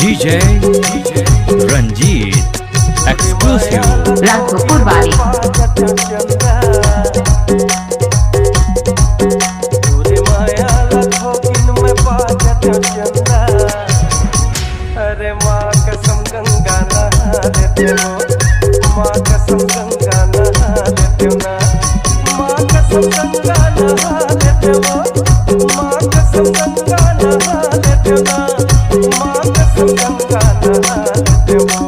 DJ Ranjit exclusive Raghopur वाली। अरे माँ कसम गंगा नहा लेते हो, माँ कसम गंगा नहा लेते हो ना, माँ कसम गंगा नहा लेते हो, माँ कसम गंगा नहा लेते हो ना, माँ कसम गंगा नहा लेते हो।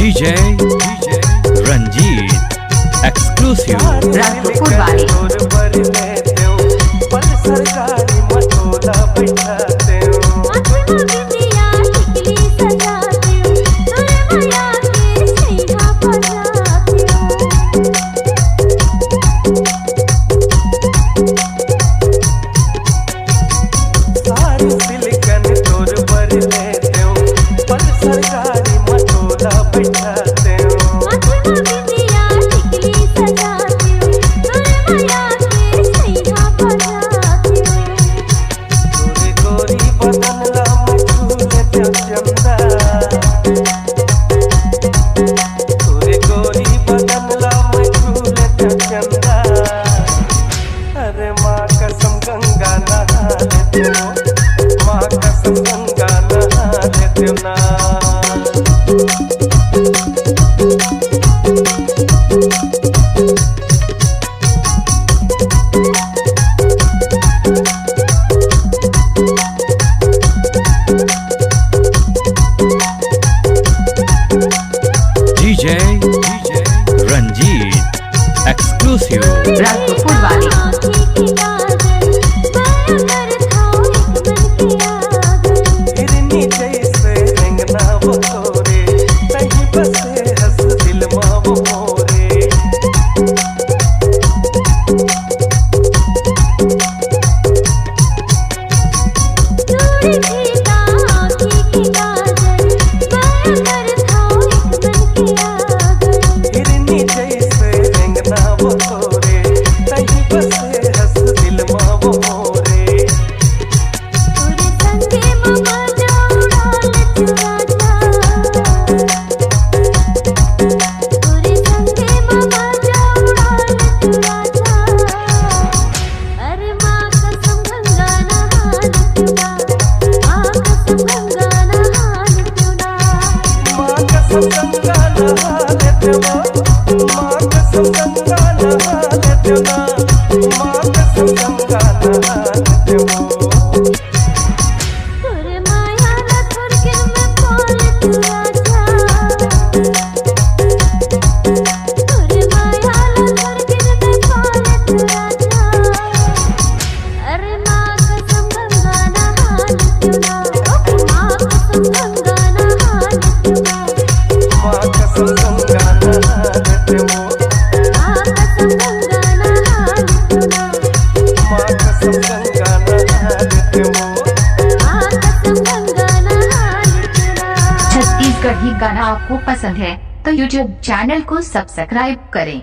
DJ रंजीत एक्सक्लूसिव राघोपुर वाली। पल सरकारी मटोला बैठाते हो, सारी सिलिकन तोर पर लेते हो, पल सरकारी मटोला बैठाते हो। तोरे गोरी बदन ला मछूले ते चंदा, तोरे गोरी बदन ला मछूले ते चंदा। अरे माँ कसम गंगा नहा लेते हो, माँ कसम गंगा नहा लेते हो ना। DJ रंजीत एक्सक्लूसिव राघोपुर वाली। हिरनी जैसे रेंगना वो तोरे, कहीं बसे हंस दिल माँ वो मोरे। हिरनी जैसे रेंगना वो तोरे, कहीं बसे हंस दिल माँ वो मोरे। माँ कसम गंगा नहा लेते हो, माँ कसम गंगा नहा लेते हो ना, माँ कसम गंगा नहा लेते हो। माँ कसम गंगा नहा लेते हो, माँ कसम गंगा नहा लेते हो। छत्तीसगढ़ी गाना आपको पसंद है तो YouTube चैनल को सब्सक्राइब करें।